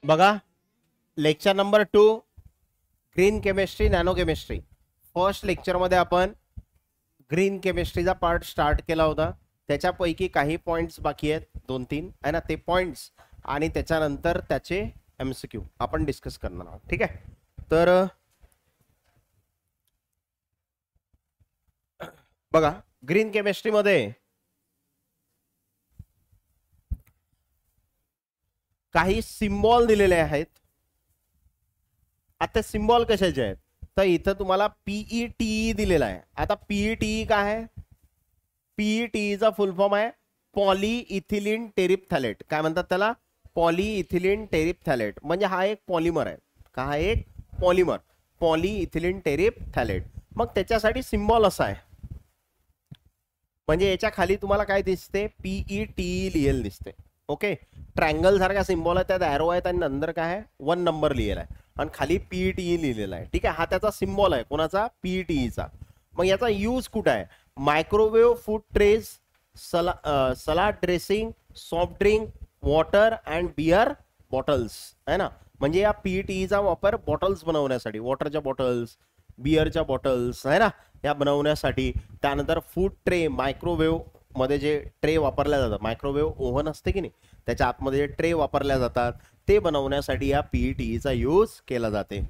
बघा lecture number 2 green chemistry nano chemistry. First lecture मध्ये आपण ग्रीन केमिस्ट्रीचा पार्ट स्टार्ट केला होता. त्याच्यापैकी काही पॉइंट्स बाकी आहेत 2-3 आहे ना, ते पॉइंट्स आणि त्याच्यानंतर त्याचे एमसीक्यू आपण डिस्कस करणार आहोत. ठीक आहे, तर बघा ग्रीन केमिस्ट्री मध्ये काही सिम्बॉल दिलेले आहेत. आता सिम्बॉल कशाचे आहेत तर इथं तुम्हाला पीईटीई दिलेला आहे. आता पीईटीई काय आहे? पीईटीईचा फुल फॉर्म आहे पॉलीइथिलीन टेरिप्थॅलेट. काय म्हणतात त्याला? Polyethylene terephthalate. म्हणजे हा एक पॉलिमर आहे. का? हा एक पॉलिमर, पॉलीइथिलीन टेरिप्थॅलेट. मग त्याच्यासाठी सिम्बॉल असा आहे, म्हणजे याच्या खाली तुम्हाला काय दिसते? पीईटीई लिहिलेलं दिसते. ओके, ट्रायंगल सारखा सिम्बॉल आहे, त्यात एरो आहेत आणि नंतर काय आहे 1 नंबर लिहिलेला आहे आणि खाली पीईटीई लिहिलेला आहे. ठीक आहे, हा त्याचा सिम्बॉल आहे. कोणाचा? पीईटीईचा. मग याचा यूज कुठे आहे? Microwave food trays, salad dressing, soft drink, water and beer bottles आहे ना. म्हणजे या पीईटीईचा वापर बॉटल्स बनवण्यासाठी, वॉटरच्या बॉटल्स, बियरच्या बॉटल्स आहे ना, या बनवण्यासाठी. त्यानंतर फूड ट्रे, मायक्रोवेव्ह मध्ये जे ट्रे वापरल्या जातात, मायक्रोवेव्ह ओव्हन असते की नाही, त्याच्या आतमध्ये जे ट्रे वापरल्या जातात ते बनवण्यासाठी या पीईटीईचा यूज केला जाते.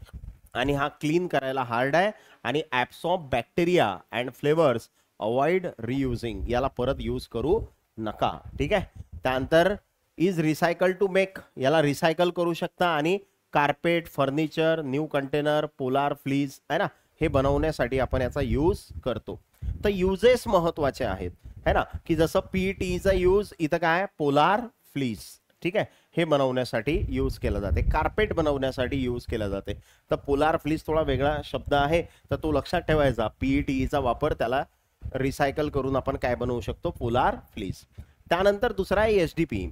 आणि हा क्लीन करायला हार्ड आहे आणि absorb bacteria and flavours, avoid reusing, याला परत यूज करू नका. ठीक आहे. त्यानंतर इज रिसायकल टू मेक, याला रिसायकल करू शकता आणि carpet, furniture, new container, polar fleece आहे ना, हे बनवण्यासाठी आपण याचा यूज करतो. तर युजेस महत्वाचे आहेत है ना, की जसं पीईटीईचा यूज इथं काय? Polar fleas. ठीक आहे, हे बनवण्यासाठी यूज केला जाते. कार्पेट बनवण्यासाठी यूज केला जाते. तर पोलार फ्लीज थोडा वेगळा शब्द आहे, तर तो लक्षात ठेवायचा. पीईटीईचा वापर त्याला रिसायकल करून आपण काय बनवू शकतो? Polar fleas. त्यानंतर दुसरा आहे एचडीपी.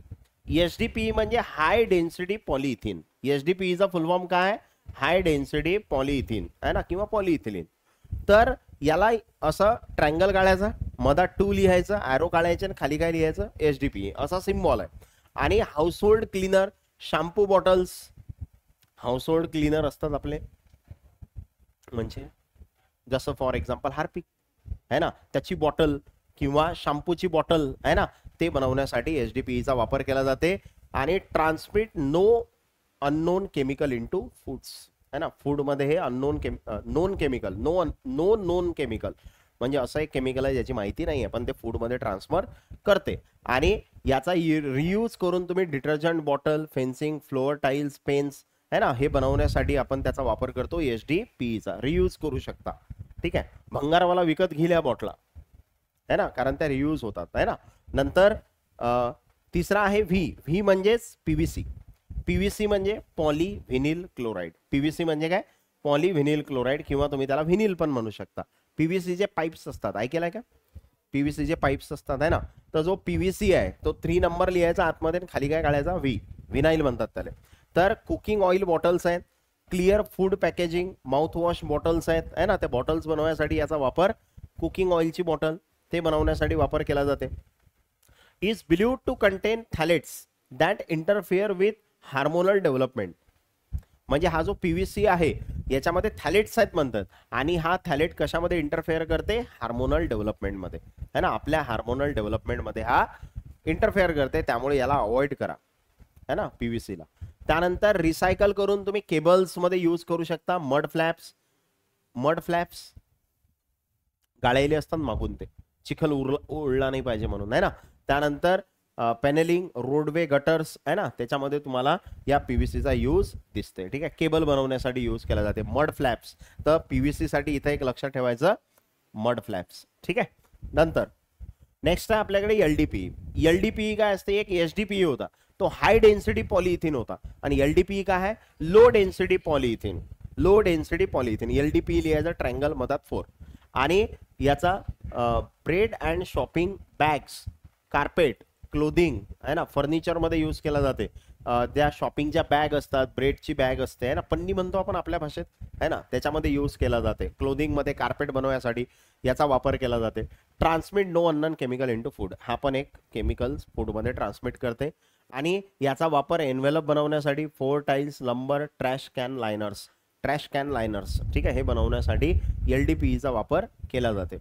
एचडीपी म्हणजे हाय डेन्सिटी पॉलिइथिन. एचडीपीचा फुल फॉर्म काय? हाय डेन्सिटी पॉलिइथिन आहे ना, किंवा पॉलिइथिलीन. तर याला असं ट्रायंगल काढायचा, मधात 2 लिहायचं, ॲरो काढायचे आणि खाली काय लिहायचं? एचडीपी असा सिम्बॉल आहे. आणि household cleaner, shampoo bottles, household cleaner असतात आपले, म्हणजे जसं फॉर एक्झाम्पल हार्पिक आहे ना, त्याची बॉटल किंवा शॅम्पूची बॉटल आहे ना, ते बनवण्यासाठी एचडीपीचा वापर केला जाते. आणि transmit no unknown chemical into foods है ना. फूड मध्ये हे नोन केमिकल, नोन केमिकल म्हणजे असं एक केमिकल आहे ज्याची माहिती नाही आहे, पण ते फूड मध्ये ट्रान्सफर करते. आणि याचा रियूज करून तुम्ही detergent bottle, fencing, floor tiles, pens है ना, हे बनवण्यासाठी आपण त्याचा वापर करतो. एचडीपीचा रियूज करू शकता. ठीक आहे, भंगारवाला विकत घेल्या बॉटला है ना, कारण त्या रियूज होतात है ना. नंतर तिसरा आहे व्ही म्हणजेच पीव्हीसी. पीव्हीसी म्हणजे पॉलीव्हिनिल क्लोराईड. पीव्हीसी म्हणजे काय? पॉलीव्हिनिल क्लोराईड, किंवा तुम्ही त्याला व्हिनिल पण म्हणू शकता. पीव्हीसीचे पाईप्स असतात, ऐकलाय का? पीव्हीसीचे पाईप्स असतात है ना, तर जो पीव्हीसी आहे तो 3 नंबर लिहायचा आतमध्ये, खाली काय काढायचा? व्हिनाईल म्हणतात त्याला. तर कुकिंग ऑइल बॉटल्स आहेत, clear food packaging, mouthwash bottles आहेत है ना, त्या बॉटल्स बनवण्यासाठी याचा वापर, कुकिंग ऑइलची बॉटल ते बनवण्यासाठी वापर केला जाते. Is believed to contain phthalates that interfere with hormonal development. म्हणजे हा जो पीव्हीसी आहे याच्यामध्ये थॅलेट्स आहेत म्हणतात, आणि हा थॅलेट कशामध्ये इंटरफेअर करते? हार्मोनल डेव्हलपमेंट मध्ये है ना, आपल्या हार्मोनल डेव्हलपमेंट मध्ये हा इंटरफेअर करते, त्यामुळे याला अवॉइड करा है ना पीव्हीसीला. त्यानंतर रिसायकल करून तुम्ही केबल्स मध्ये यूज करू शकता. मड फ्लॅप्स गाळलेले असतात मागून, ते चिखल उडला नाही पाहिजे म्हणून है ना. त्यानंतर पॅनेलिंग, रोडवे, गटर्स आहे ना, त्याच्यामध्ये तुम्हाला या पीव्हीसीचा यूज दिसते. ठीक आहे, केबल बनवण्यासाठी यूज केला जाते. मड फ्लॅप्स, तर पीव्हीसी साठी इथे एक लक्षात ठेवायचं, मड फ्लॅप्स. ठीक आहे. नंतर नेक्स्ट आहे आपल्याकडे एलडीपी. एलडीपी काय असते? एक एचडीपी होता, तो हाय डेन्सिटी पॉलिइथिन होता, आणि एलडीपी काय आहे? Low density polyethylene. Low density polyethylene, LDP लिहायचा ट्रायंगल मधात 4. आणि याचा bread and shopping bags, carpet, clothing आहे ना, फर्निचर मध्ये यूज केला जाते. त्या शॉपिंगच्या बॅग असतात, ब्रेडची बॅग असते है ना, पन्नी म्हणतो आपण आपल्या भाषेत है ना, त्याच्यामध्ये यूज केला जाते. क्लोदिंग मध्ये, कार्पेट बनवण्यासाठी याचा वापर केला जाते. Transmit no unknown chemical into food, हा पण एक केमिकल्स फूड मध्ये ट्रान्समिट करते. आणि याचा वापर एनवेलप बनवण्यासाठी, 4 टाइल्स, लंबर, ट्रॅश कॅन लायनर्स, ठीक आहे, हे बनवण्यासाठी LDPE वापर केला जाते.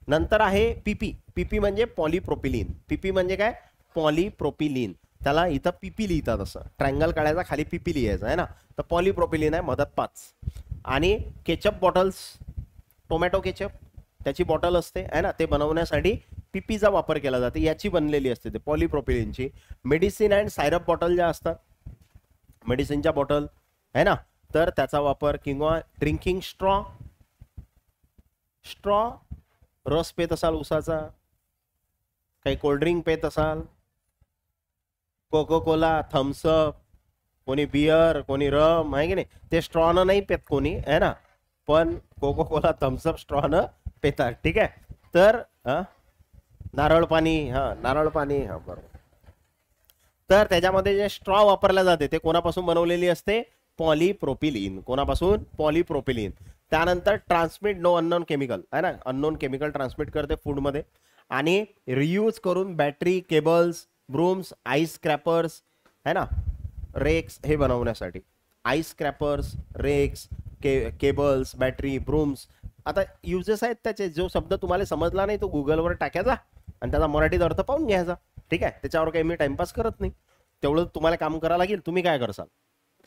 नंतर आहे पीपी म्हणजे पॉलीप्रोपिलीन. पीपी म्हणजे काय? पॉलीप्रोपिलीन. त्याला इथं पीपी लिहितात, असं ट्रायंगल काढायचा, खाली पीपी लिहायचं आहे ना, तर पॉलीप्रोपिलीन आहे, मदत 5. आणि केचप बॉटल्स, टोमॅटो केचप त्याची बॉटल असते आहे ना, ते बनवण्यासाठी पीपीचा वापर केला जाते, याची बनलेली असते ते पॉलीप्रोपिलीनची. मेडिसिन अँड सायरप बॉटल ज्या असतात, मेडिसिनच्या बॉटल आहे ना, तर त्याचा वापर, किंवा ड्रिंकिंग स्ट्रॉ, रस पेत असाल उसाचा, काही कोल्ड्रिंक पेत असाल, कोको कोला, थम्सअप, कोणी बियर, कोणी रम, आहे की नाही, ते स्ट्रॉनं नाही पेत कोणी आहे ना, पण कोको कोला, थम्सअप स्ट्रॉनं पेतात, ठीक आहे. तर नारळ पाणी, बरोबर. तर त्याच्यामध्ये जे स्ट्रॉ वापरला जाते ते कोणापासून बनवलेली असते? पॉलीप्रोपिलीन. कोणापासून? पॉलीप्रोपिलीन. त्यानंतर ट्रान्समिट नो अननोन केमिकल आहे ना, अननोन केमिकल ट्रान्समिट करते फूडमध्ये. आणि रियूज करून battery, cables, brooms, ice scrapers है ना, रेक्स हे बनवण्यासाठी. Ice scrapers, racks, cables, battery, brooms. आता युजेस आहेत त्याचे, जो शब्द तुम्हाला समजला नाही तो गुगलवर टाकायचा आणि त्याचा मराठीत अर्थ पाहून घ्यायचा, ठीक आहे. त्याच्यावर काही मी टाइमपास करत नाही, तेवढं तुम्हाला काम करावं लागेल. तुम्ही काय करसाल?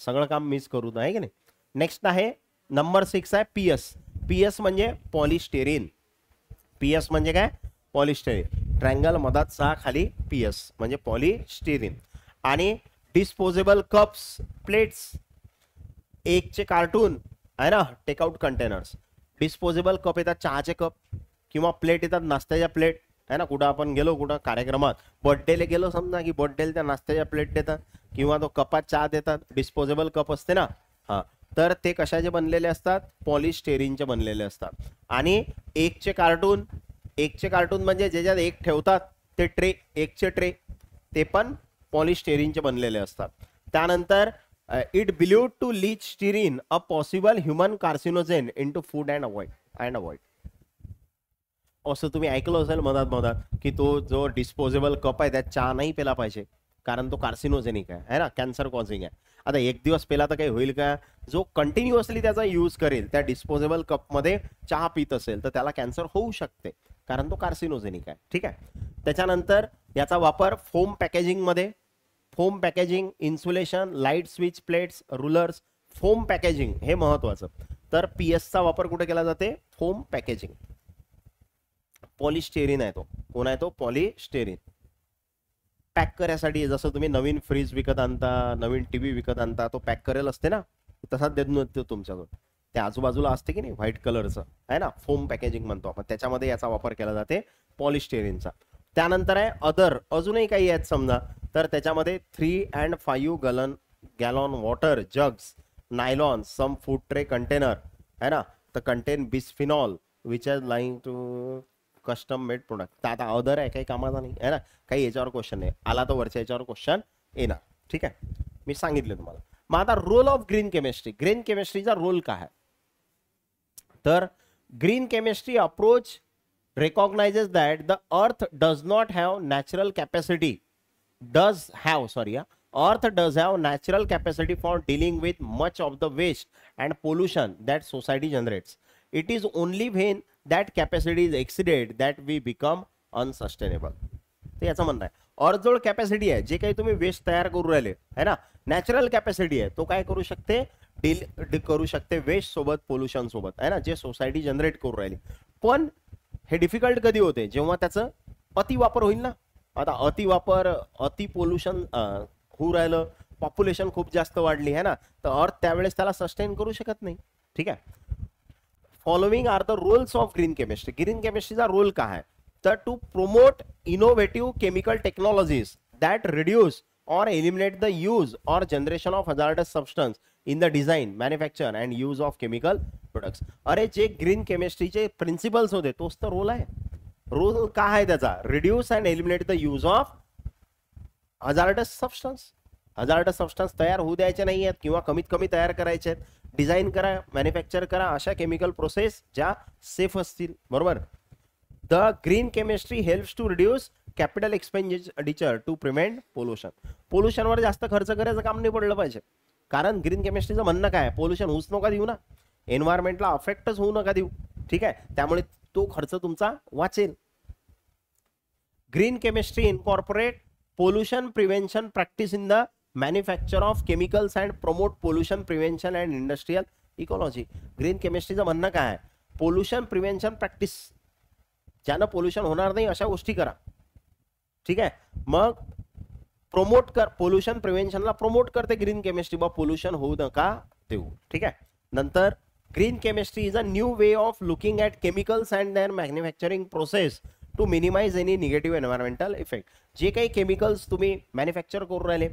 सगळं काम मीच करू, आहे की नाही. नेक्स्ट आहे नंबर 6 आहे पीएस म्हणजे पॉलिस्टेरीन. पीएस म्हणजे काय? पॉलिस्टेरीन. ट्रायंगल मधात 6, खाली पीएस म्हणजे पॉलिस्टेरीन. आणि डिस्पोजेबल कप्स, प्लेट्स, एकचे कार्टून आहे ना, टेकआउट कंटेनर्स. डिस्पोजेबल कप येतात चहाचे कप, किंवा प्लेट येतात नाश्त्याच्या प्लेट आहे ना, कुठं आपण गेलो, कुठं कार्यक्रमात, बर्थडेला गेलो समजा, की बर्थडेला त्या नाश्त्याच्या प्लेट देतात, किंवा तो कपात चहा देतात, डिस्पोजेबल कप असते ना, हा, तर ते कशाचे बनलेले असतात? पॉलिस्टेरीनचे बनलेले असतात. आणि एकचे कार्टून म्हणजे ज्याच्यात एक ठेवतात ते ट्रे, एकचे ट्रे, ते पण पॉलिस्टेरीनचे बनलेले असतात. त्यानंतर it believed to leach styrene, a possible human carcinogen into food and avoid. असं तुम्ही ऐकलं असेल मधात की तो जो डिस्पोजेबल कप आहे त्यात चहा नाही पेला पाहिजे, कारण तो कार्सिनोजेनिक आहे ना, कॅन्सर कॉझिंग आहे. आता एक दिवस पेला तर काही होईल का? जो कंटिन्युअसली त्याचा यूज करेल, त्या डिस्पोजेबल कपमध्ये चहा पित असेल, तर त्याला कॅन्सर होऊ शकते, कारण तो कार्सिनोजेनिक आहे, ठीक आहे. त्याच्यानंतर याचा वापर फोम पॅकेजिंगमध्ये, foam packaging, insulation, light switch plates, rulers, foam packaging हे महत्वाचं. तर पीएसचा वापर कुठे केला जाते? Foam packaging. पॉलिस्टेरीन आहे तो, कोण आहे तो? पॉलिस्टेरीन. पॅक करायसाठी, जसं तुम्ही नवीन फ्रीज विकत आणता, नवीन टीव्ही विकत आणता, तो पॅक करेल असते ना, तसाच देतो तुमच्याजवळ, त्या आजूबाजूला असते की नाही व्हाईट कलरचं आहे ना, फोम पॅकेजिंग म्हणतो आपण, त्याच्यामध्ये याचा वापर केला जाते पॉलिस्टेरीनचा. त्यानंतर आहे अदर, अजूनही काही आहेत समजा, तर त्याच्यामध्ये 3 and 5 gallon water jugs, nylon, some food tray container है ना, तर contain bisphenol which are lying to custom made product. तर आता अदर आहे, काही कामाचा नाही आहे ना, काही याच्यावर क्वेश्चन आहे, आला तर वरच्या याच्यावर क्वेश्चन येणार, ठीक आहे, मी सांगितलं तुम्हाला. मग आता role of green chemistry. Green केमिस्ट्रीचा रोल काय आहे? तर green chemistry approach recognizes that the earth does not have natural capacity earth does have natural capacity for dealing with much of the waste and pollution that society generates. It is only when that capacity is exceeded that we become unsustainable. ते याचं म्हणणं आहे, अर्धजोड capacity आहे, जे काही तुम्ही waste तयार करू राहिले है ना, नॅचरल कॅपॅसिटी आहे, तो काय करू शकते? डील करू शकते वेस्ट सोबत, पोल्युशन सोबत आहे ना, जे सोसायटी जनरेट करू राहिली. पण हे डिफिकल्ट कधी होते? जेव्हा त्याचं अतिवापर होईल ना. आता अतिवापर, अति पोल्युशन होऊ राहिलं, पॉप्युलेशन खूप जास्त वाढली आहे ना, तर अर्थ त्यावेळेस त्याला सस्टेन करू शकत नाही, ठीक आहे. Following are the roles of green chemistry. Green केमिस्ट्रीचा रोल काय आहे? तर to promote innovative chemical technologies that reduce or eliminate the use or generation of hazardous substance in the design, manufacture and use of chemical products. अरे जे green केमिस्ट्रीचे principles होते तोच तर role आहे. रोल काय आहे त्याचा? Reduce and eliminate the use of hazardous substance. Hazardous substance तयार होऊ द्यायचे नाही आहेत, किंवा कमीत कमी तयार करायचे आहेत. डिझाईन करा, मॅन्युफॅक्चर करा अशा केमिकल प्रोसेस ज्या सेफ असतील, बरोबर. The green chemistry helps to reduce capital expenditure to prevent pollution. पोल्युशनवर जास्त खर्च करायचं काम नाही पडलं पाहिजे, कारण ग्रीन केमिस्ट्रीचं म्हणणं काय, पोल्युशन होऊच नका देऊ ना, एन्व्हायरमेंटला अफेक्टच होऊ नका देऊ. ठीक आहे, त्यामुळे तो खर्च तुमचा वाचेल. Green chemistry incorporate pollution prevention practice in the manufacture of chemicals and promote pollution prevention and industrial ecology. Green केमिस्ट्रीचं म्हणणं काय आहे, पोल्युशन प्रिव्हेंशन प्रॅक्टिस, ज्यानं पोल्युशन होणार नाही अशा गोष्टी करा. ठीक आहे, मग प्रोमोट कर, पोल्युशन प्रिव्हेंशनला प्रोमोट करते ग्रीन केमिस्ट्री, बा पोल्युशन होऊ नका देऊ. ठीक आहे, नंतर green chemistry is a new way of looking at chemicals and their manufacturing process to minimize any negative environmental effect. जे काही केमिकल्स तुम्ही मॅन्युफॅक्चर करून राहिले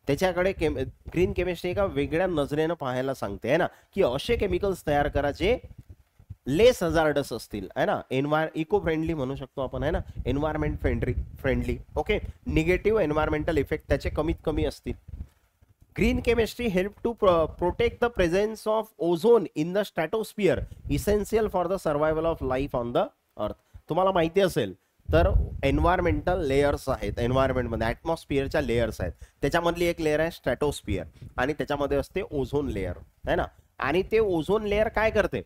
त्याच्याकडे ग्रीन केमिस्ट्री एका वेगळ्या नजरेनं पाहायला सांगते, आहे ना, की असे केमिकल्स तयार करा जे लेस हजार्डस असतील, आहे ना, इको फ्रेंडली म्हणू शकतो आपण, आहे ना, environment friendly. Okay, negative environmental effect त्याचे कमीत कमी असतील. Green chemistry help to protect the presence of ozone in the stratosphere, essential for the survival of life on the earth. तुम्हाला माहिती असेल तर एन्व्हायरमेंटल लेयर्स आहेत, एन्व्हायरमेंटमध्ये ॲटमॉस्फिअरच्या लेयर्स आहेत, त्याच्यामधली एक लेअर आहे स्ट्रॅटोस्फिअर आणि त्याच्यामध्ये असते ओझोन लेअर, आहे ना. आणि ते ओझोन लेअर काय करते,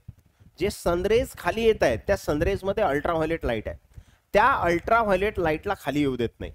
जे सनरेज खाली येत आहेत त्या सनरेजमध्ये अल्ट्राव्हायोलेट लाईट आहे, त्या अल्ट्राव्हायोलेट लाईटला खाली येऊ देत नाही.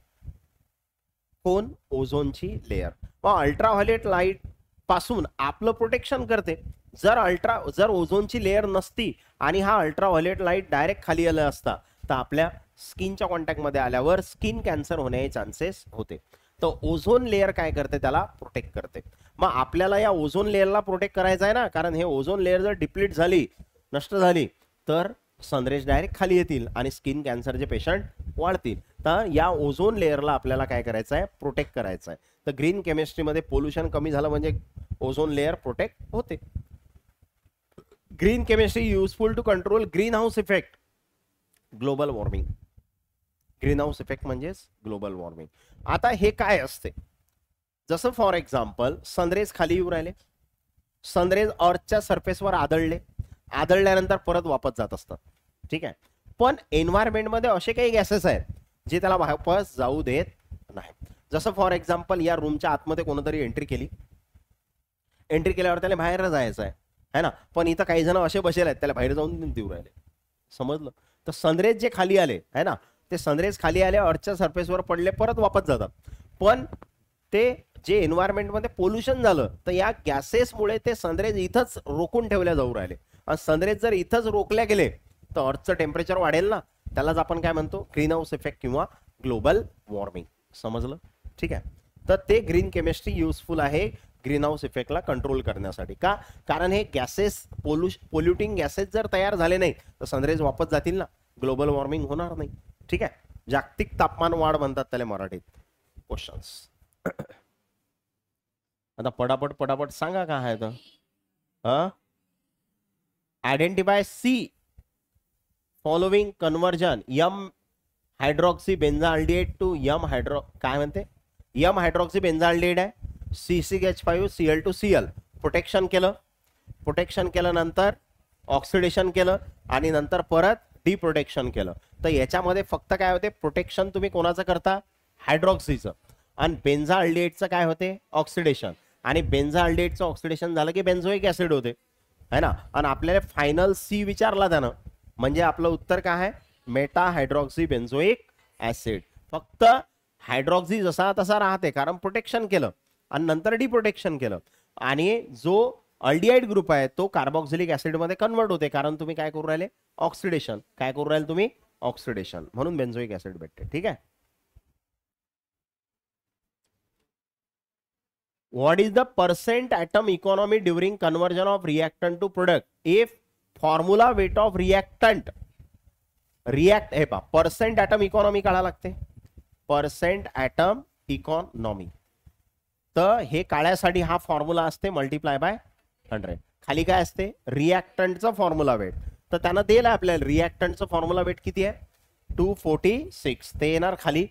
कोण, ओझोनची लेअर. मग अल्ट्राव्हायोलेट लाईट पासून आपलं प्रोटेक्शन करते. जर ओझोनची लेअर नसती आणि हा अल्ट्राव्हायोलेट लाईट डायरेक्ट खाली आला असता तर आपल्या स्किनच्या कॉन्टॅक्टमध्ये आल्यावर स्किन कॅन्सर होण्याचे चान्सेस होते. तर ओझोन लेअर काय करते, त्याला प्रोटेक्ट करते. मग आपल्याला या ओझोन लेअरला प्रोटेक्ट करायचं आहे ना, कारण हे ओझोन लेअर जर डिप्लीट झाली, नष्ट झाली, तर सनरेज डायरेक्ट खाली येतील आणि स्किन कॅन्सरचे पेशंट वाढतील. तर या ओझोन लेअरला आपल्याला काय करायचं आहे, प्रोटेक्ट करायचं आहे. तर ग्रीन केमिस्ट्रीमध्ये पोल्युशन कमी झालं म्हणजे ओझोन लेअर प्रोटेक्ट होते. Green chemistry useful to control greenhouse effect, global warming. Greenhouse effect म्हणजेच ग्लोबल वॉर्मिंग. आता हे काय असते, जसं फॉर एक्झाम्पल सनरेज खाली येऊ राहिले, सनरेज अर्थच्या सरफेसवर आदळल्यानंतर परत वापस जात असतात. ठीक आहे, पण एन्व्हायरमेंटमध्ये असे काही गॅसेस आहेत जे त्याला वापस जाऊ देत नाही. जसं फॉर एक्झाम्पल या रूमच्या आतमध्ये कोणतरी एंट्री केल्यावर त्याला बाहेर जायचं आहे ना, पण इथं काही जण असे बसेल आहेत त्याला बाहेर जाऊन देऊ राहिले. समजलं. तर सनरेज जे खाली आले आहे ना, ते सनरेज खाली आले, अर्थच्या सरफेसवर पडले, परत वापस जातात. पण ते जे एन्व्हायरमेंटमध्ये पोल्युशन झालं तर या गॅसेसमुळे ते सनरेज इथंच रोखून ठेवल्या जाऊ राहिले. आणि सनरेज जर इथंच रोखल्या गेले तर अर्थचं टेम्परेचर वाढेल ना, त्यालाच आपण काय म्हणतो, ग्रीन हाऊस इफेक्ट किंवा ग्लोबल वॉर्मिंग. समजलं. ठीक आहे, तर ते ग्रीन केमिस्ट्री युजफुल आहे ग्रीन हाऊस इफेक्टला कंट्रोल करण्यासाठी. का, कारण हे गॅसेस पोल्युटिंग गॅसेस जर तयार झाले नाही तर सनरेज वापस जातील ना, ग्लोबल वॉर्मिंग होणार नाही. ठीक आहे, जागतिक तापमान वाढ म्हणतात त्याला मराठीत. क्वेश्चन्स आता पटापट सांगा काय आहे तर. Identify the following conversion m hydroxy benzaldehyde to m hydro, काय म्हणते, यम हायड्रॉक्सी बेन्झाल्डिहाइड आहे, C6H5Cl टू Cl. प्रोटेक्शन केलं नंतर ऑक्सिडेशन केलं आणि नंतर परत डिप्रोटेक्शन केलं. तर याच्यामध्ये फक्त काय होते, प्रोटेक्शन तुम्ही कोणाचं करता, हायड्रॉक्सीचं. आणि बेन्झाल्डिहाइडचं काय होते, ऑक्सिडेशन. आणि बेन्झाल्डिहाइडचं ऑक्सिडेशन झालं की बेन्झोइक ऍसिड होते, है ना. आणि आपल्याला फायनल सी विचारला त्यानं, म्हणजे आपलं उत्तर काय आहे, मेटा हायड्रॉक्सी बेन्झोइक ऍसिड. फक्त हायड्रॉक्सी जसा तसा राहते कारण प्रोटेक्शन केलं आणि नंतर डिप्रोटेक्शन केलं. आणि जो अल्डिहाइड ग्रुप आहे तो कार्बोक्सिलिक ऍसिड मध्ये कन्वर्ट होते कारण तुम्ही काय करू राहिले, ऑक्सिडेशन. काय करू राहिले तुम्ही, ऑक्सिडेशन, म्हणून बेन्झोइक ऍसिड भेटते. ठीक आहे. What is the percent atom economy during conversion of reactant to product? If formula weight of reactant हे पहा, पर्सेंट ॲटम इकॉनॉमी काढा लागते, पर्सेंट ॲटम इकॉनॉमी. तर हे काढण्यासाठी हा फॉर्म्युला असते मल्टिप्लाय बाय 100. खाली काय असते, रिॲक्टंटचा फॉर्म्युला वेट. तर त्यानं दिलं आपल्याला रिॲक्टंटचं फॉर्म्युला वेट किती आहे, 246. ते येणार खाली.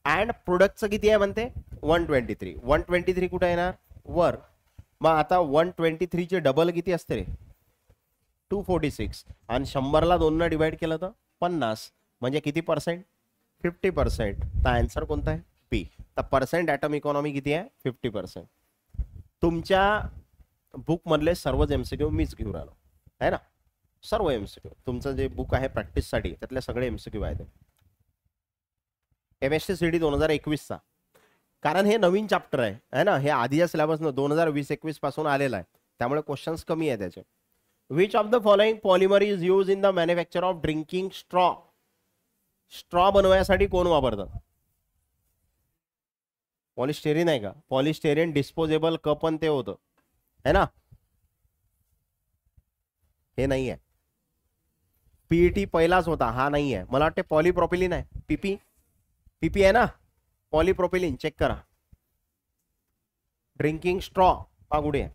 अँड प्रोडक्टचं किती आहे म्हणते, 123. 123 कुठे येणार, वर. मग आता 123 चे डबल किती असते रे, 246. आणि 100ला 2 डिवाइड केलं तर 50. म्हणजे किती पर्सेंट, 50%. तर आन्सर कोणता आहे? पी. तर पर्सेंट ॲटम इकॉनॉमी किती आहे? 50%. तुमच्या बुक मधले सर्वच एमसीक्यू मीच घेऊन राहिलो आहे ना, सर्व एमसीक्यू. तुमचं जे बुक आहे प्रॅक्टिससाठी त्यातले सगळे एमसीक्यू आहेत MSc CT 2021चा. कारण हे नवीन चॅप्टर आहे ना, हे आधीच्या सिलेबसनं 2020-21 पासून आलेलं आहे, त्यामुळे क्वेश्चन्स कमी आहे त्याचे. Which of the following polymer is use in the manufacture of drinking straw? Straw बनवण्यासाठी कोण वापरतात? पॉलिस्टेरिन आहे का? पॉलिस्टेरिन डिस्पोजेबल कप पण ते होतं है ना, हे नाही आहे. पीईटी पहिलाच होता, हा नाही आहे. मला वाटते पॉलिप्रोपिलिन आहे. पीपी आहे ना, पॉलिप्रोपिलिन चेक करा. ड्रिंकिंग स्ट्रॉ पागुडे आहे.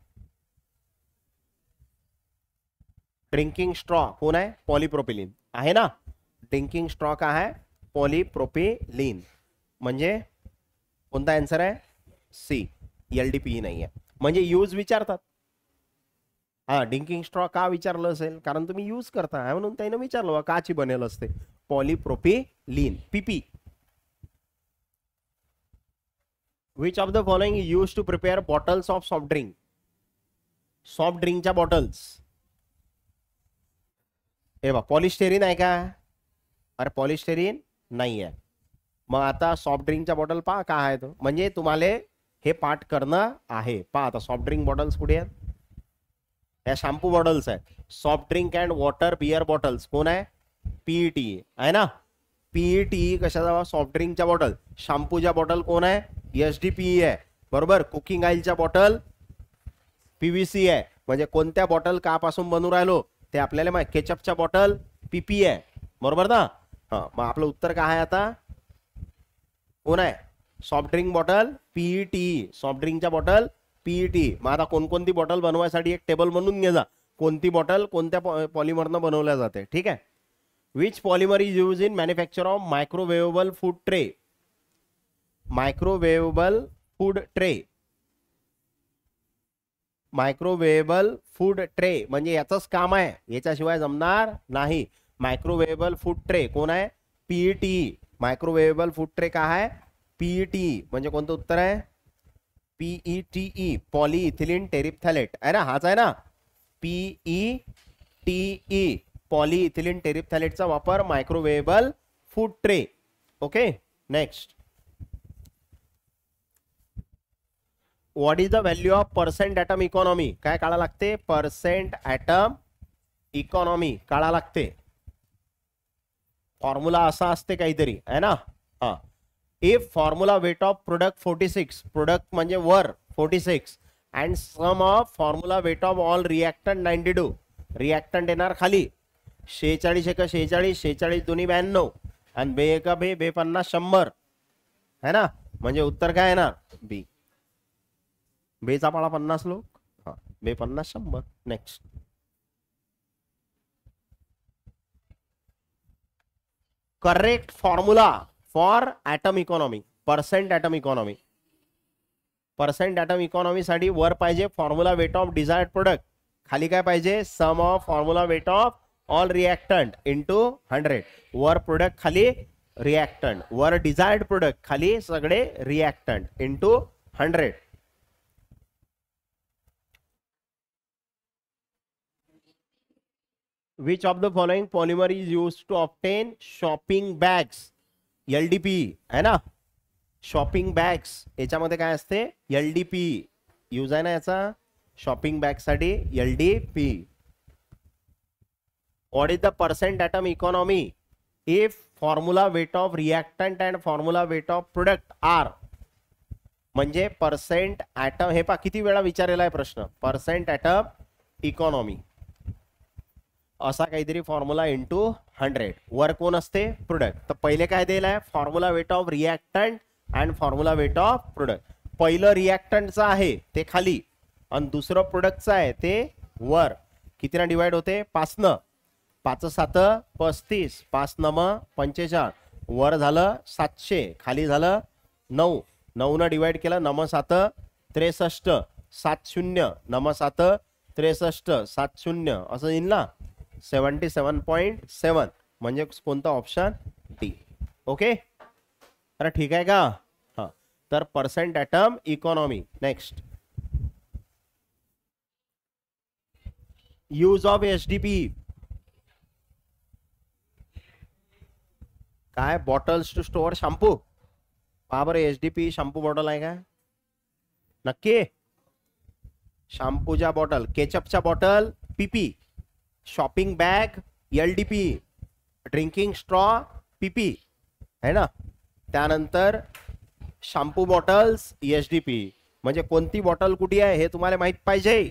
ड्रिंकिंग स्ट्रॉ कोण आहे? पॉलिप्रोपिलिन आहे ना. ड्रिंकिंग स्ट्रॉ का आहे? पॉलिप्रोपिलिन. म्हणजे कोणता आन्सर आहे? सी. LDPE नाही आहे. म्हणजे यूज विचारतात. हा, ड्रिंकिंग स्ट्रॉ का विचारलं असेल? कारण तुम्ही यूज करता आहे म्हणून त्यानं विचारलं काची बनेल असते. Polypropylene PP. Which of the following use to prepare bottles of soft drink? Soft ड्रिंकच्या बॉटल्स हे बा, पॉलिस्टेरिन आहे का? अरे पॉलिस्टेरिन नाही आहे. मग आता सॉफ्ट ड्रिंकच्या बॉटल पहा का आहे तो, म्हणजे तुम्हाला हे पाठ करणं आहे. पहा आता सॉफ्ट ड्रिंक बॉटल्स कुठे आहेत? या शॅम्पू बॉटल्स आहेत. Soft drink and water beer bottles कोण आहे? PET आहे ना. PET कशाचा? सॉफ्ट ड्रिंकच्या बॉटल. शॅम्पूच्या बॉटल कोण आहे? HDPE आहे बरोबर. कुकिंग ऑइलच्या बॉटल PVC आहे. म्हणजे कोणत्या बॉटल का पासून बनवून राहिलो ते आपल्याला माहिती. केचपच्या बॉटल PP आहे बरोबर ना. हा, मग आपलं उत्तर काय आहे आता? कोण आहे? Soft drink bottle PET. Soft ड्रिंकच्या बॉटल PET. मग आता कोणकोणती बॉटल बनवायसाठी एक टेबल म्हणून घे जा, कोणती बॉटल कोणत्या पॉलिमरनं बनवल्या जाते. ठीक आहे. Which polymer is use in manufacture of microwavable food tray? Microwavable food tray. Microwavable food tray म्हणजे याचंच काम आहे, याच्याशिवाय जमणार नाही. मायक्रोवेवेबल फूड ट्रे कोण आहे? PET. मायक्रोवेवेबल फूड ट्रे का आहे? PET. म्हणजे कोणतं उत्तर आहे? PETE. पॉलीइथिलीन टेरिप्थॅलेट आहे ना, हाच आहे ना. PETE पॉलीइथिलीन टेरिप्थॅलेटचा वापर microwavable food tray. Okay. Next. What is the value of percent atom economy? काय काढा लागते? पर्सेंट ॲटम इकॉनॉमी काढा लागते. फॉर्म्युला असा असते काहीतरी आहे ना. हा, if formula weight of product 46, product म्हणजे वर 46 and sum of formula weight of all reactant 92. Reactant येणार खाली 46 एक 46, 46 दोन्ही 92 आणि बे एका बे 50 100 है ना. म्हणजे उत्तर काय येणार? बी. बेचा पाळा 50 लोक, हा, बे 50 100. Next. Correct formula for atom economy. Percent atom economy. Percent atom economy साठी वर पाहिजे formula weight of desired product, खाली काय पाहिजे? Sum of formula weight of all reactant into 100. वर प्रोडक्ट खाली रिएक्टंट, वर डिझायर्ड प्रोडक्ट खाली सगळे reactant into 100. Which of the following polymer is used to obtain shopping bags? LDPE है ना. शॉपिंग बॅग्स याच्यामध्ये काय असते? LDPE यूज आहे ना याचा शॉपिंग बॅग साठी. LDPE. What is the percent atom economy if formula weight of reactant and formula weight of product are? म्हणजे पर्सेंट ॲटम, हे पा किती वेळा विचारलेला आहे प्रश्न. पर्सेंट ॲटम इकॉनॉमी असा काहीतरी फॉर्म्युला इंटू 100. वर कोण असते? प्रोडक्ट. तर पहिले काय दिलं? Formula weight of reactant and formula weight of product. पहिलं रिएक्टंटचं आहे ते खाली आणि दुसरं प्रोडक्टचं आहे ते वर. कितीना डिवाइड होते? 5 न. 5 7 35, 5 9 45. वर झालं 700, खाली झालं 9. 9 न डिवाइड केलं 9 7 63, 7 0 9 7 63, 7 0 असं येईल ना. 77.7 म्हणजे कोणता ऑप्शन? डी. ओके. अरे ठीक आहे का? हा, तर percent atom economy. Next, use of HDP. काय? Bottles to store shampoo. पहा बरं, एचडीपी शॅम्पू बॉटल आहे का? नक्की. शॅम्पूच्या बॉटल, केचपच्या bottle PP, shopping bag LDP, drinking straw PP है ना. त्यानंतर शॅम्पू बॉटल्स एचडीपी. म्हणजे कोणती बॉटल कुठे आहे हे तुम्हाला माहित पाहिजे.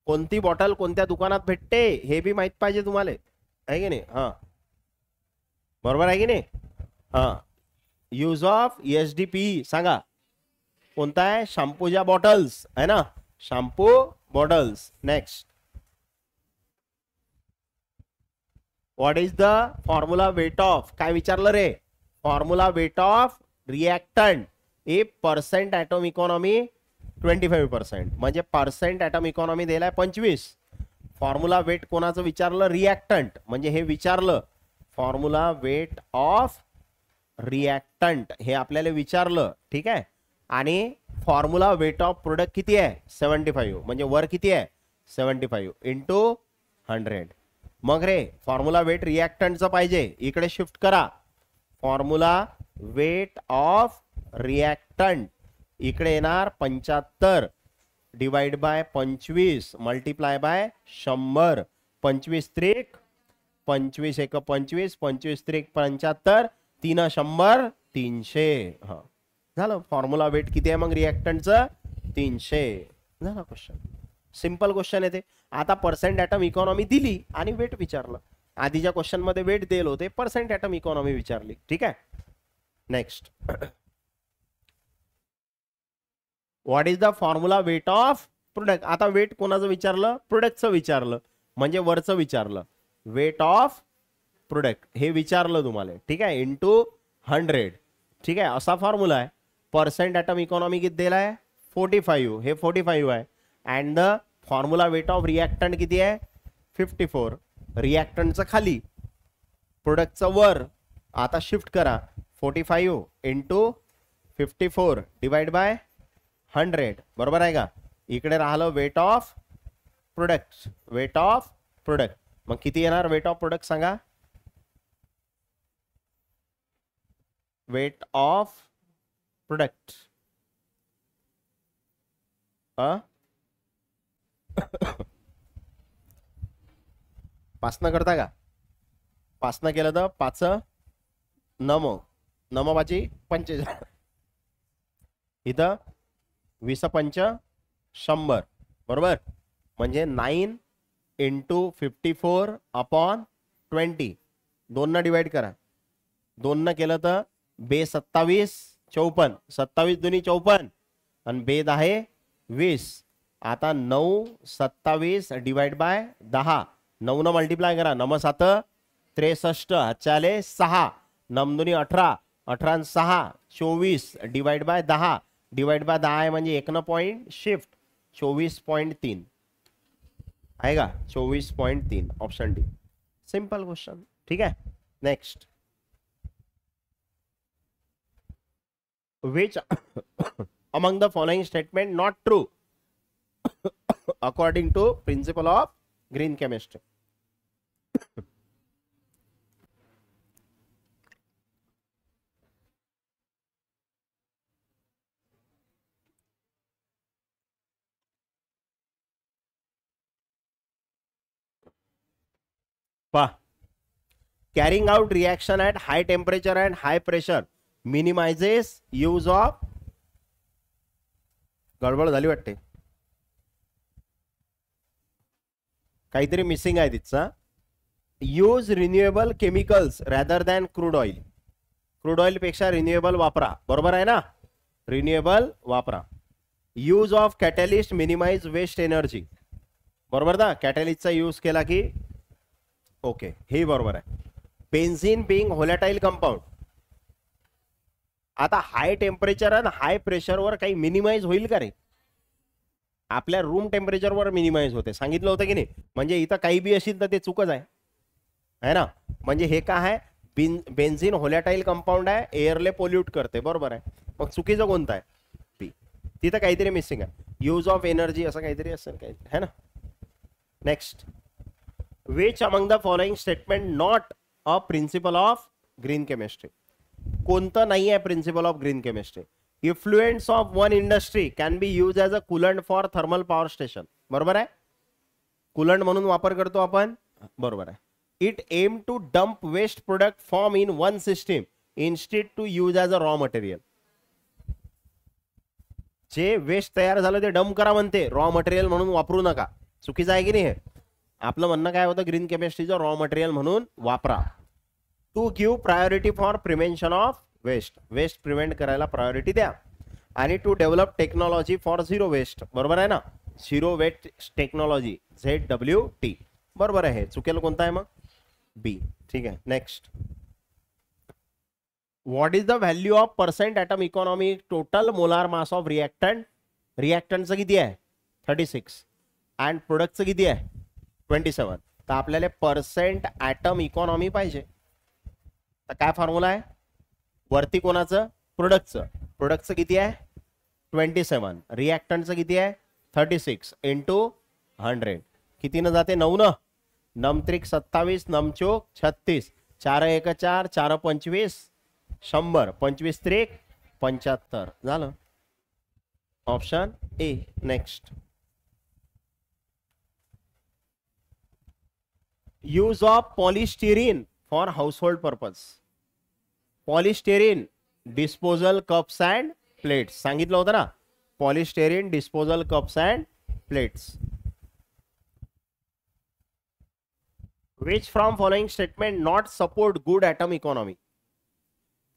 कोणती बॉटल कोणत्या दुकानात भेटते हे बी माहित पाहिजे तुम्हाला, आहे की नाही? हा, बरोबर आहे की नाही? हा, यूज ऑफ एचडीपी सांगा कोणता आहे? शॅम्पूच्या बॉटल्स आहे ना, shampoo bottles. Next, what is the formula weight of. काय विचारलं रे? Formula weight of reactant A percent atom economy 25%. म्हणजे पर्सेंट ॲटम इकॉनॉमी दिलाय 25. फॉर्म्युला वेट कोणाचं विचारलं? रिएक्टंट. म्हणजे हे विचारलं फॉर्म्युला वेट ऑफ रिएक्टंट, हे आपल्याला विचारलं. ठीक आहे. आणि फॉर्म्युला वेट ऑफ प्रोडक्ट किती आहे? 75. म्हणजे वर किती आहे? 75 इंटू 100. मग रे फॉर्म्युला वेट रिएक्टंटचं पाहिजे, इकडे शिफ्ट करा. फॉर्म्युला वेट ऑफ रिएक्टंट इकडे येणार 75 डिवाइड बाय 25 मल्टिप्लाय बाय 100. 25 त्रिक 25 एक 25, 25 त्रिक 75, 3 100 300. हा, झालं. फॉर्म्युला वेट किती आहे मग रिएक्टंटचं? 300. झाला क्वेश्चन. सिंपल क्वेश्चन येते. आता पर्सेंट ॲटम इकॉनॉमी दिली आणि वेट विचारलं. आधीच्या क्वेश्चन मध्ये वेट दिलं होते, पर्सेंट ॲटम इकॉनॉमी विचारली. ठीक आहे. Next, what is the formula weight of product. आता वेट कोणाचं विचारलं? प्रोडक्टचं विचारलं. म्हणजे वरचं विचारलं वेट ऑफ प्रोडक्ट हे विचारलं तुम्हाला. ठीक आहे, इंटू 100. ठीक आहे, असा फॉर्म्युला आहे. पर्सेंट ॲटम इकॉनॉमी किती दिलाय? 45. हे 45 आहे. And the formula weight of reactant किती आहे? 54. रिएक्टंटचं खाली, प्रोडक्टचं वर. आता शिफ्ट करा. 45 इंटू 54 डिवाइड बाय 100. बरोबर आहे का? इकडे राहिलं weight of product. Weight of product मग किती येणार? वेट ऑफ प्रोडक्ट सांगा. वेट ऑफ प्रोडक्ट पासनं करता का? पासनं केलं तर 5 9 5 45. इथं 20 5 100. बरोबर. म्हणजे 9 इंटू 54 अपॉन 20. 2 न डिवाइड करा. 2 न केलं तर बे 27 54. 27 दुनी 54 आणि बे 10 20. आता 9 27 डिवाइड बाय 10. 9 न मल्टिप्लाय करा. 9 7 63 चाले 6. 9 दुनी 18 18 6 24 डिवाइड बाय 10. डिवाइड बाय 10 आहे म्हणजे 1 पॉइंट शिफ्ट 24.3 आहे का? 24.3 ऑप्शन डी. Simple question. ठीक आहे. Next, which among the following statement not true according to principle of green chemistry. Carrying out reaction at high temperature and high pressure minimizes use of. गडबड झाली वाटते, काहीतरी missing आहे तिचा. Use renewable chemicals rather than crude oil. Crude oil पेक्षा renewable वापरा. बरोबर आहे ना? रिन्युएबल वापरा. Use of catalyst minimize waste energy. बरोबर ना? कॅटलिस्टचा यूज केला की ओके, हे बरोबर आहे. Benzene being volatile compound. आता हाय टेम्परेचर आणि हाय प्रेशरवर काही मिनिमाइज होईल का रे? आपल्या रूम टेम्परेचरवर मिनिमाइज होते, सांगितलं होतं की नाही? म्हणजे इथं काही बी असेल तर ते चुकच आहे ना? म्हणजे हे काय आहे? बेन्झिन होलॅटाईल कंपाऊंड आहे, एअरले पोल्यूट करते, बरोबर आहे. मग चुकीचं कोणतं आहे? पी. तिथं काहीतरी मिसिंग आहे, यूज ऑफ एनर्जी असं काहीतरी असेल काही, है ना. Next, which among the following statement not a principle of green chemistry. कोणतं नाही आहे principle of green chemistry? Effluents of one industry can be use as a coolant for thermal power station, बरोबर आहे. कुलंट म्हणून वापर करतो आपण, बरोबर आहे. It aim to dump waste product form in one system instead to use as a raw material. जे waste तयार झालं ते डम्प करा म्हणते, रॉ मटेरियल म्हणून वापरू नका. चुकीचं आहे की नाही? हे आपलं म्हणणं काय होतं, ग्रीन केमिस्ट्रीचं रॉ मटेरियल म्हणून वापरा. To give priority for prevention of waste, waste prevent करायला प्रायोरिटी द्या. आणि to develop technology for zero waste, बरोबर आहे ना. झिरो वेस्ट टेक्नॉलॉजी, ZWT, बरोबर आहे. चुकेल कोणता आहे मग? बी. ठीक आहे. Next, what is the value of percent atom economy total molar mass of reactant. रिॲक्टंटचं किती आहे? 36 अँड प्रोडक्टचं किती आहे? 27. तर आपल्याला पर्सेंट ॲटम इकॉनॉमी पाहिजे. तर काय फॉर्म्युला आहे? वरती कोणाचं? प्रोडक्टचं. प्रोडक्टचं किती आहे? 27. रिॲक्टंटचं किती आहे? 36 इंटू 100. कितीनं जाते? 9 न. नमत्रिक 27, नमचोक 36, 4 1 4, 4 25, 100, 25 त्रिक 75. झालं. Option A. Next, use of polystyrene for household purpose. Polystyrene disposal cups and plates सांगितलं होतं ना. Polystyrene disposal cups and plates. Which from following statement not support good atom economy.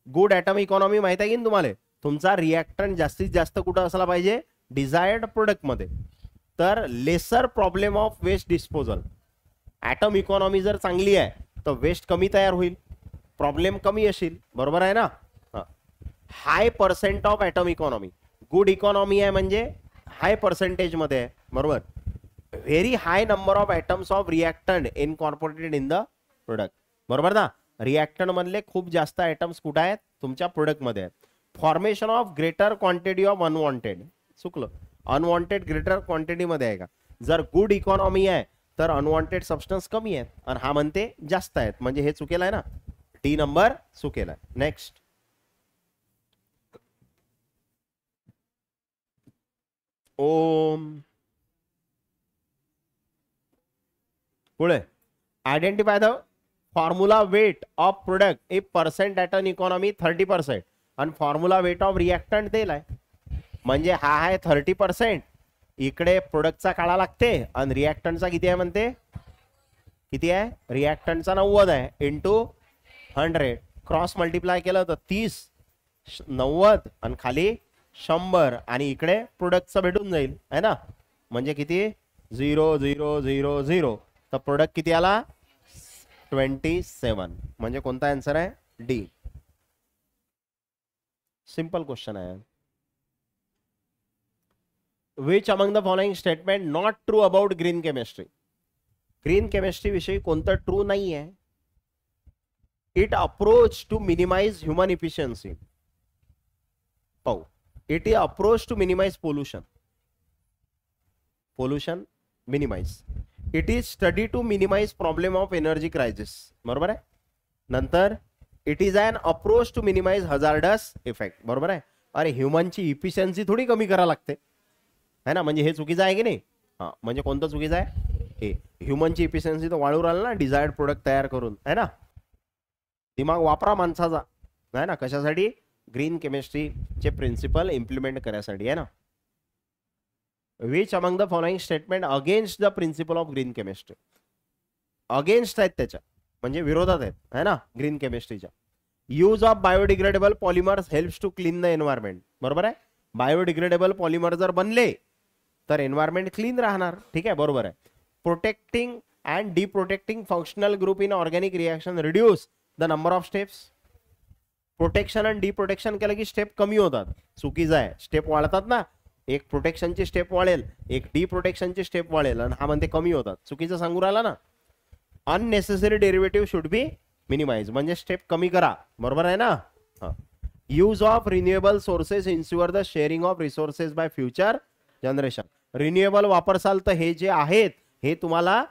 Good atom economy माहिती आहे की तुम्हाला? तुमचा reactant जास्तीत जास्त कुठं असला पाहिजे? डिझायर्ड प्रोडक्ट मध्ये. तर lesser problem of waste disposal. Atom economy जर चांगली आहे तर वेस्ट कमी तयार होईल, प्रॉब्लेम कमी असेल, बरोबर आहे ना. High percent of atom economy. Good economy आहे म्हणजे हाय पर्सेंटेज मध्ये आहे, बरोबर. Very high number of atoms of reactant incorporated in the product, बरोबर ना. रिॲक्टंट मधले खूप जास्त आयटम्स कुठे आहेत? तुमच्या प्रोडक्ट मध्ये आहेत. Formation of greater quantity of unwanted. चुकलं, अनवॉन्टेड ग्रेटर क्वांटिटी मध्ये आहे का? जर गुड इकॉनॉमी आहे तर अनवॉन्टेड सबस्टन्स कमी आहेत आणि हा म्हणते जास्त आहेत, म्हणजे हे चुकेल आहे ना. डी नंबर चुकेल आहे. नेक्स्ट, ओम. पुढे, identify the formula weight of product a percent atom economy 30% आणि फॉर्म्युला वेट ऑफ रिॲक्टंट दिलाय. म्हणजे हा आहे 30%, इकडे प्रोडक्टचा काढा लागते आणि रिॲक्टंटचा किती आहे म्हणते? किती आहे? रिॲक्टंटचा 90 आहे इंटू 100. क्रॉस मल्टिप्लाय केलं तर 30, 90 आणि खाली 100 आणि इकडे प्रोडक्टचं भेटून जाईल, है ना. म्हणजे किती? 0 0 0 0. तर प्रोडक्ट किती आला? 27. म्हणजे कोणता आन्सर आहे? डी. सिंपल क्वेश्चन आहे. Which among the following statement not true about green chemistry. Green chemistry विषयी कोणतं ट्रू नाही आहे? It approach to minimize human efficiency. पाहू, it is approach to minimize pollution. Pollution minimize. It is study to minimize problem of energy crisis, बरोबर आहे. नंतर it is an approach to minimize hazardous effect, बरोबर आहे. अरे ह्युमनची efficiency थोडी कमी करा लागते, है ना. म्हणजे हे चुकीचं आहे की नाही? हा, म्हणजे कोणतं चुकीचं आहे? हे ह्युमनची इफिशियन्सी तर वाढवून राहिलं ना डिझायर्ड प्रोडक्ट तयार करून, है ना. दिमाग वापरा माणसाचा, है ना. कशासाठी? ग्रीन केमिस्ट्रीचे प्रिन्सिपल इम्प्लिमेंट करायसाठी, है ना. Which among the following statement against the principle of green chemistry. Against आहेत त्याच्या, म्हणजे विरोधात आहेत, है ना, ग्रीन केमिस्ट्रीच्या. Use of biodegradable polymers helps to clean the environment, बरोबर आहे. बायोडिग्रेडेबल पॉलिमर जर बनले तर एन्व्हायरमेंट क्लीन राहणार, ठीक आहे, बरोबर आहे. Protecting and deprotecting functional group in organic reaction reduce the number of steps. Protection आणि डिप्रोटेक्शन केलं की स्टेप कमी होतात. चुकीचं आहे, स्टेप वाढतात ना. एक प्रोटेक्शनची स्टेप वाढेल, एक डिप्रोटेक्शनची स्टेप वाढेल आणि हा म्हणते कमी होतात. चुकीचं सांगू राहिला ना. Unnecessary derivative should be minimize म्हणजे स्टेप कमी करा, बरोबर आहे ना. Use of renewable sources ensure the sharing of resources by future generation. Renewable वापरसाल तर हे जे आहेत हे तुम्हाला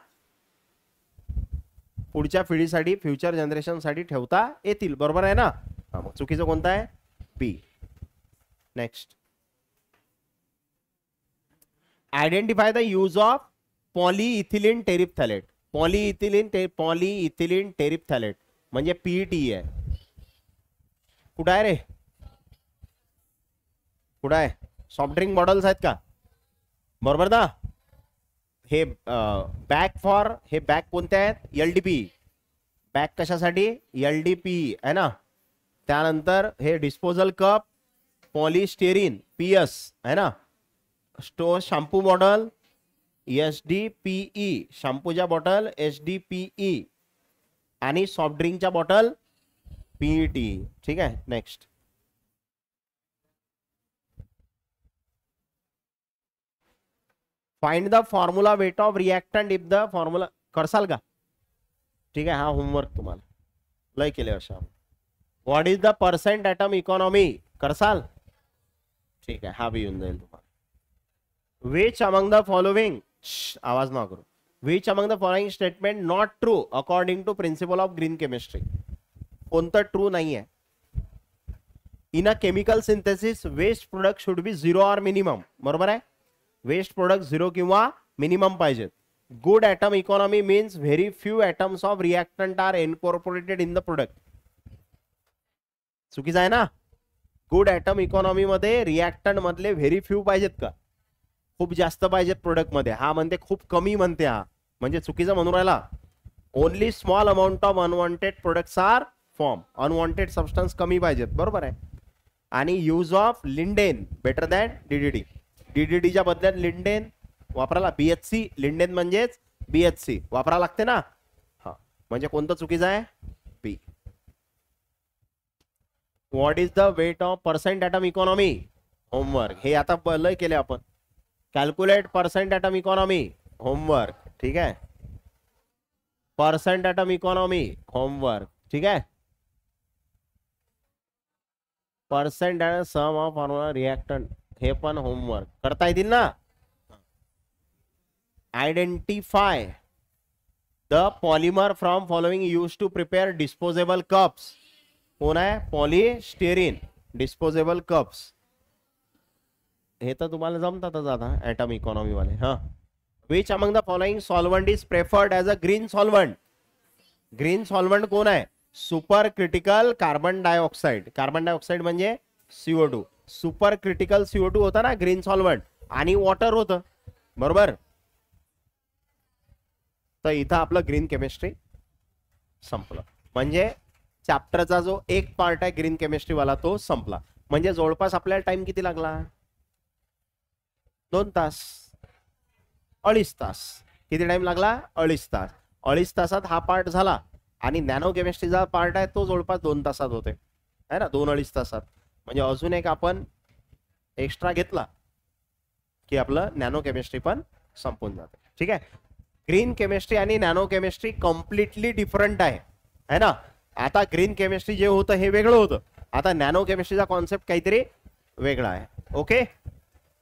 पुढच्या पिढीसाठी फ्युचर जनरेशन साठी ठेवता येतील, बरोबर आहे ना. मग चुकीचं कोणतं आहे, B. Next, identify the use of polyethylene terephthalate. Polyethylene terephthalate म्हणजे पीईटी आहे. कुठं आहे रे, कुठं आहे, सॉफ्ट ड्रिंक बॉटल्स आहेत का, बरोबर ना. हे बॅग फॉर, हे बॅग कोणते आहेत, एलडीपी. बॅग कशासाठी, एलडीपी आहे ना. त्यानंतर हे डिस्पोजल कप पॉलीस्टेरीन पीएस आहे ना. स्टोर शॅम्पू बॉटल एसडीपीई, शॅम्पूच्या बॉटल एसडीपीई आणि सॉफ्ट ड्रिंकच्या बॉटल पीईटी. ठीक आहे. Next, find the formula weight of reactant if the formula. करसाल का, ठीक आहे. हा होमवर्क तुम्हाला लय केले अशा. What is the percent atom economy, करसाल, ठीक आहे. हा भी येऊन जाईल तुम्हाला. विच अमंग द फॉलोइंग, आवाज ना करू, which among the following statement not true according to principle of green chemistry. कोणतं ट्रू नाही आहे. In a chemical synthesis waste product should be 0 or minimum, बरोबर आहे. वेस्ट प्रोडक्ट 0 किंवा मिनिमम पाहिजेत. Good atom economy means very few atoms of reactant are incorporated in the product. चुकीचं आहे ना. गुड ॲटम इकॉनॉमी मध्ये रिएक्टंट मधले very few पाहिजेत का, खूप जास्त पाहिजेत प्रोडक्ट मध्ये. हा म्हणते खूप कमी म्हणते, हा म्हणजे चुकीचं म्हणून राहिला. Only small amount of unwanted products are form. Unwanted substance कमी पाहिजेत, बरोबर आहे. आणि use of lindane better than DDT. डीडीटीच्या बदल्यात लिंडेन वापरायला, बीएचसी, लिंडेन म्हणजेच बीएचसी वापरायला लागते ना. हा म्हणजे कोणतं चुकीचं आहे, B. What is the weight of percent atom economy, homework. हे आता लय केले आपण. Calculate percent atom economy, homework. ठीक आहे. Percent atom economy, homework. ठीक आहे. Percent sum of formula reactant, हे पण होमवर्क करता येतील ना. Identify the polymer from following use to prepare disposable cups. कोण आहे, पॉलीस्टेरीन डिस्पोजेबल कप्स. हे तर तुम्हाला जमतातच आता ॲटम इकॉनॉमी वाले. हा, which among the following solvent is preferred as a green solvent. Green solvent कोण आहे, super critical carbon dioxide. Carbon dioxide म्हणजे CO2. सुपर क्रिटिकल CO2 होता ना ग्रीन सॉल्वंट, आणि वॉटर होतं, बरोबर. तर इथं आपलं ग्रीन केमिस्ट्री संपलं. म्हणजे चॅप्टरचा जो एक पार्ट आहे ग्रीन केमिस्ट्री वाला तो संपला. म्हणजे जवळपास आपल्याला टाइम किती लागला, 2 तास, 2.5 तास. किती टाइम लागला, 2.5 तास. 2.5 तासात हा पार्ट झाला. आणि नॅनो केमिस्ट्रीचा पार्ट आहे तो जवळपास 2 तासात होते, है ना, 2-2.5 तासात. म्हणजे अजून एक आपण एक्स्ट्रा घेतला की आपलं नॅनो केमिस्ट्री पण संपून जाते. ठीक आहे. ग्रीन केमिस्ट्री आणि नॅनो केमिस्ट्री कम्प्लिटली डिफरंट आहे, है ना. आता ग्रीन केमिस्ट्री जे होतं हे वेगळं होतं, आता नॅनो केमिस्ट्रीचा कॉन्सेप्ट काहीतरी वेगळा आहे. ओके,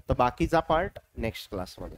तर बाकीचा पार्ट नेक्स्ट क्लासमध्ये.